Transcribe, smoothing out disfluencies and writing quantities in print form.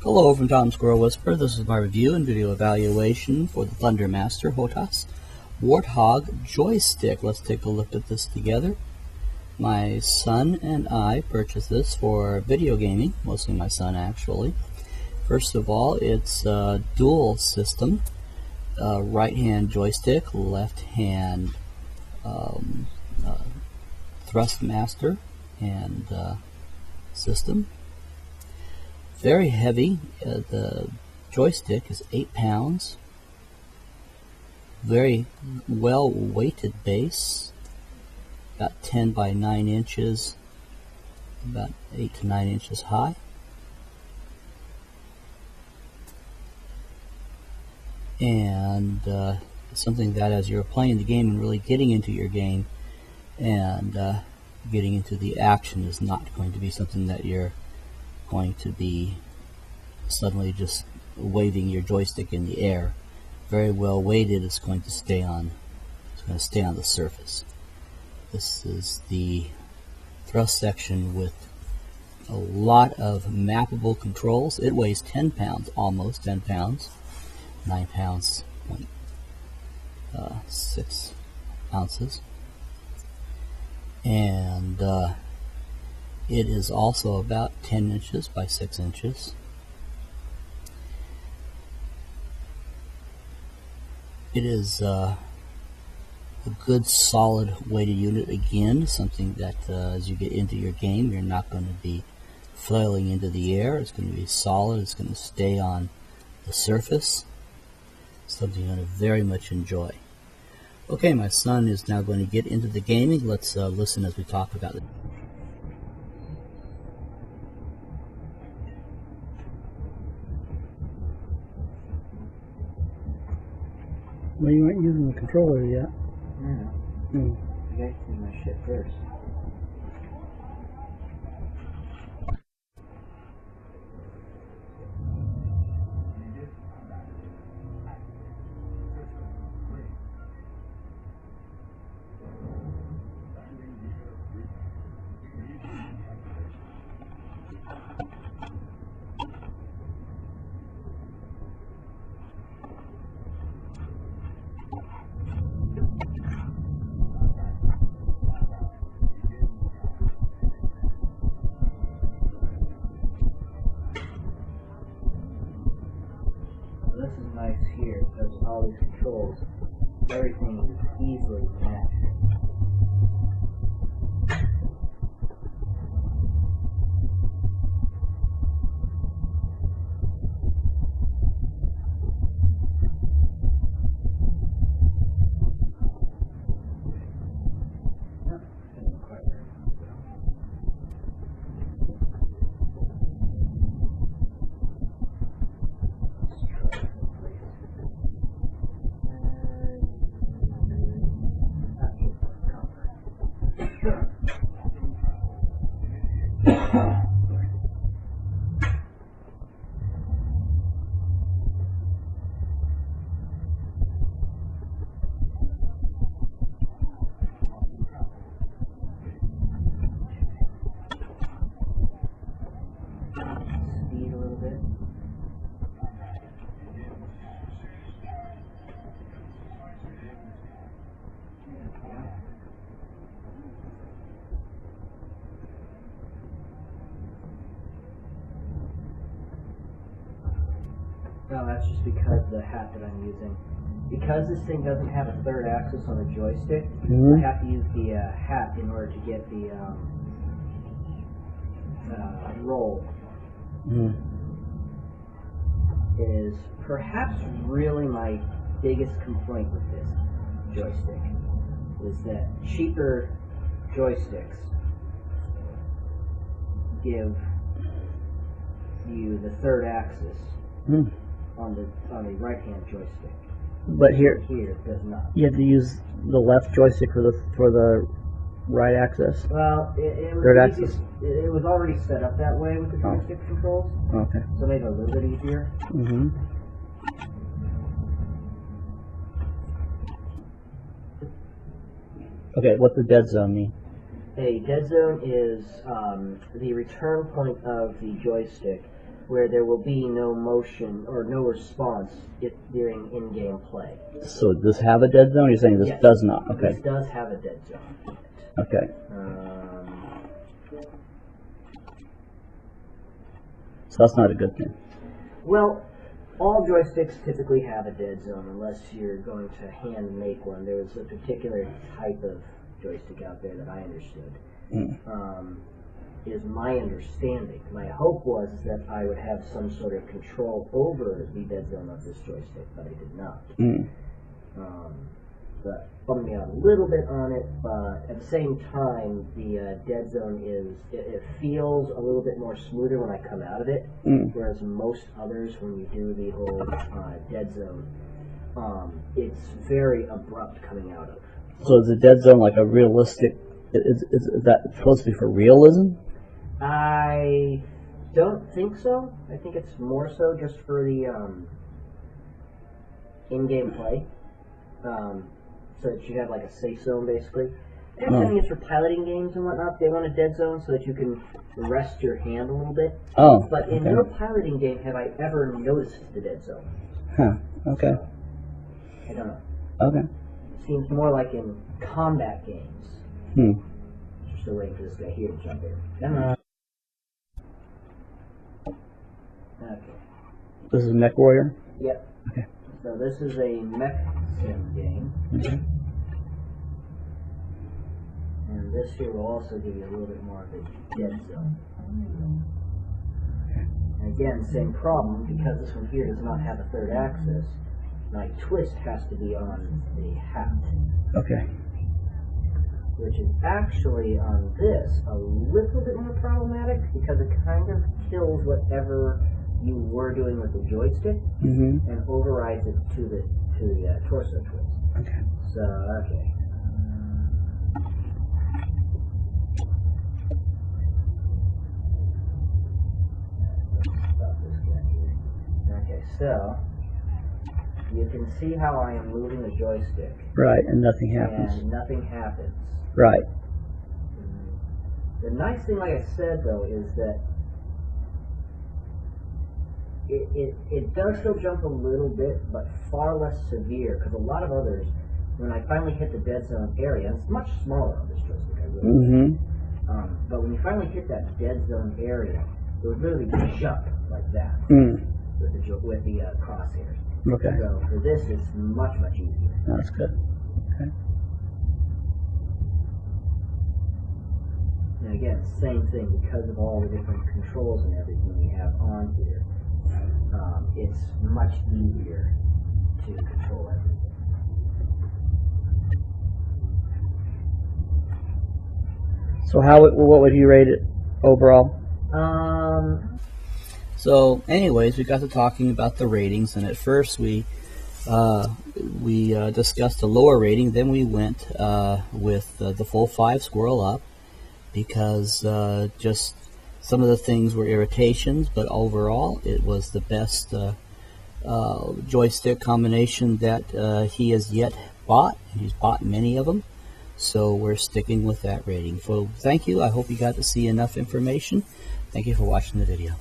Hello from Tom Squirrel Whisperer. This is my review and video evaluation for the Thrustmaster Hotas Warthog Joystick. Let's take a look at this together. My son and I purchased this for video gaming, mostly my son actually. First of all, it's a dual system, right-hand joystick, left-hand Thrustmaster and system. Very heavy. The joystick is 8 pounds. Very well weighted base. About 10 by 9 inches. About 8 to 9 inches high. And something that as you're playing the game and really getting into your game and getting into the action is not going to be something that you're going to be suddenly just waving your joystick in the air. Very well weighted. It's going to stay on. It's going to stay on the surface. This is the thrust section with a lot of mappable controls. It weighs 10 pounds, almost 10 pounds, 9 pounds, 6 ounces, and it is also about 10 inches by 6 inches. It is a good solid weighted unit. Again, something that as you get into your game, you're not going to be flailing into the air. It's going to be solid. It's going to stay on the surface. Something you're going to very much enjoy. Okay, my son is now going to get into the gaming. Let's listen as we talk about it. Well, you aren't using the controller yet. No. I gotta do my shit first. This is nice here because all these controls, everything is easily matched. Speed a little bit. No, that's just because of the hat that I'm using. Because this thing doesn't have a third axis on the joystick, I have to use the hat in order to get the roll. Is perhaps really my biggest complaint with this joystick, is that cheaper joysticks give you the third axis on the right hand joystick. But here it does not. you have to use the left joystick for the right axis. Well, it was Third easy. axis. It was already set up that way with the joystick controls, Okay. so it made it a little bit easier. Okay, what's the dead zone mean? A dead zone is the return point of the joystick where there will be no motion or no response during in-game play. So does this have a dead zone? You're saying this Yes. does not? Okay. This does have a dead zone. Okay. So that's not a good thing. Well, all joysticks typically have a dead zone unless you're going to hand make one. There was a particular type of joystick out there that I understood. Is my understanding. My hope was that I would have some sort of control over the dead zone of this joystick, but I did not. That bummed me out a little bit on it, but at the same time, the dead zone it feels a little bit more smoother when I come out of it, whereas most others, when you do the whole dead zone, it's very abrupt coming out of. So is the dead zone like a realistic? Is that supposed to be for realism? I don't think so. I think it's more so just for the in-game play, so that you have like a safe zone basically. And I think it's for piloting games and whatnot. They want a dead zone so that you can rest your hand a little bit. But in no piloting game have I ever noticed the dead zone. Okay. I don't know. Okay. Seems more like in combat games. Still waiting for this guy here to jump in. Okay. This is Mech Warrior? Yep. Okay. So this is a mech sim game. And this here will also give you a little bit more of a dead zone. And again, same problem, because this one here does not have a third axis, my twist has to be on the hat. Okay. Which is actually on this a little bit more problematic because it kind of kills whatever you were doing with the joystick and overrides it to the torso twist. Okay. So okay. Let's stop this guy here. Okay, so you can see how I am moving the joystick. Right, and nothing happens. And nothing happens. Right. The nice thing, like I said, though, is that it does still jump a little bit, but far less severe, because a lot of others, when I finally hit the dead zone area, and it's much smaller on this joystick, I really but when you finally hit that dead zone area, it would literally jump like that with the crosshairs. Okay. So for this, it's much easier. That's good. Okay. And again, same thing, because of all the different controls and everything we have on here, it's much easier to control everything. So what would you rate it overall? So anyways, we got to talking about the ratings, and at first we discussed a lower rating, then we went with the full 5 squirrel up, because just some of the things were irritations, but overall it was the best joystick combination that he has yet bought, and he's bought many of them, so we're sticking with that rating. So thank you. I hope you got to see enough information. Thank you for watching the video.